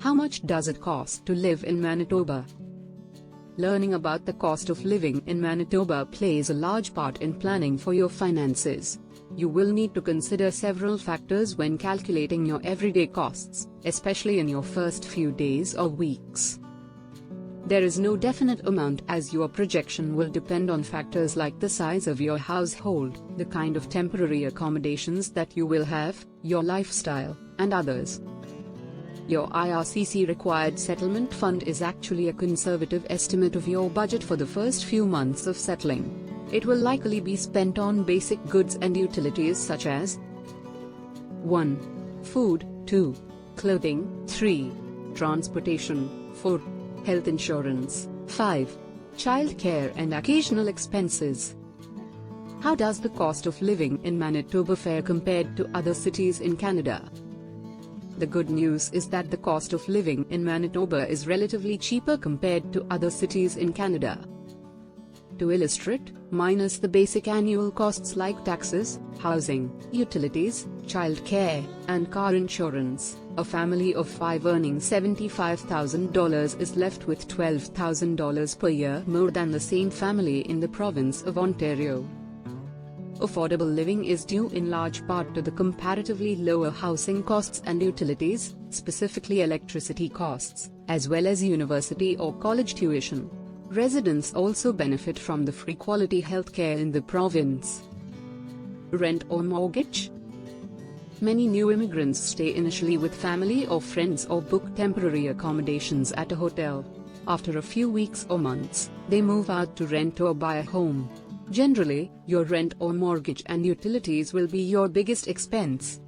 How much does it cost to live in Manitoba? Learning about the cost of living in Manitoba plays a large part in planning for your finances. You will need to consider several factors when calculating your everyday costs, especially in your first few days or weeks. There is no definite amount, as your projection will depend on factors like the size of your household, the kind of temporary accommodations that you will have, your lifestyle, and others. Your IRCC required settlement fund is actually a conservative estimate of your budget for the first few months of settling. It will likely be spent on basic goods and utilities such as 1. Food, 2. Clothing, 3. Transportation, 4. Health insurance, 5. Child care and occasional expenses. How does the cost of living in Manitoba fare compared to other cities in Canada? The good news is that the cost of living in Manitoba is relatively cheaper compared to other cities in Canada. To illustrate, minus the basic annual costs like taxes, housing, utilities, child care, and car insurance, a family of 5 earning $75,000 is left with $12,000 per year more than the same family in the province of Ontario. Affordable living is due in large part to the comparatively lower housing costs and utilities, specifically electricity costs, as well as university or college tuition. Residents also benefit from the free quality healthcare in the province. Rent or mortgage? Many new immigrants stay initially with family or friends or book temporary accommodations at a hotel. After a few weeks or months, they move out to rent or buy a home. Generally, your rent or mortgage and utilities will be your biggest expense.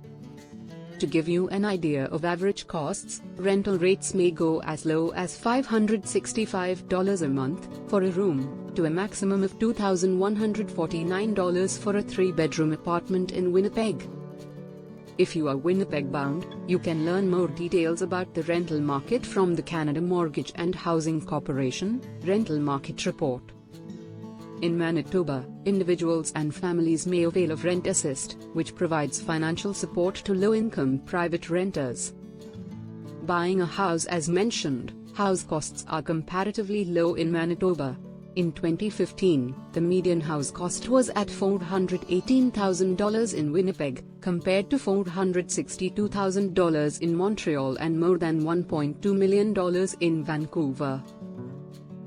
To give you an idea of average costs, rental rates may go as low as $565 a month for a room, to a maximum of $2,149 for a 3-bedroom apartment in Winnipeg. If you are Winnipeg bound, you can learn more details about the rental market from the Canada Mortgage and Housing Corporation Rental Market Report. In Manitoba, individuals and families may avail of Rent Assist, which provides financial support to low-income private renters. Buying a house. As mentioned, house costs are comparatively low in Manitoba. In 2015, the median house cost was at $418,000 in Winnipeg, compared to $462,000 in Montreal and more than $1.2 million in Vancouver.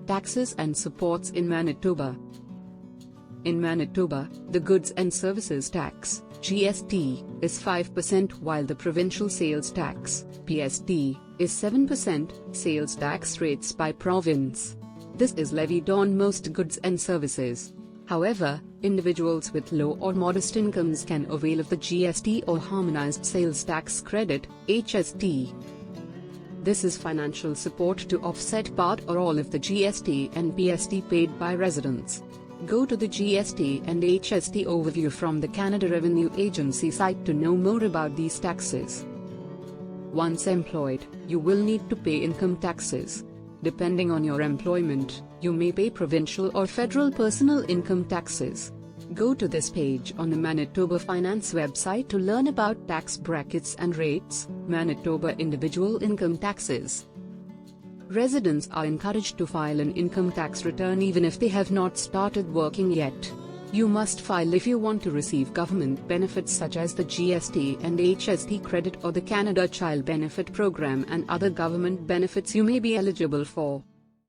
Taxes and supports in Manitoba. In Manitoba, the Goods and Services Tax, GST, is 5%, while the provincial sales tax, PST, is 7%, sales tax rates by province. This is levied on most goods and services. However, individuals with low or modest incomes can avail of the GST or Harmonized Sales Tax Credit, HST. This is financial support to offset part or all of the GST and PST paid by residents. Go to the GST and HST overview from the Canada Revenue Agency site to know more about these taxes. Once employed, you will need to pay income taxes. Depending on your employment, you may pay provincial or federal personal income taxes. Go to this page on the Manitoba Finance website to learn about tax brackets and rates. Manitoba Individual Income Taxes. Residents are encouraged to file an income tax return even if they have not started working yet. You must file if you want to receive government benefits such as the GST and HST credit or the Canada Child Benefit Program and other government benefits you may be eligible for.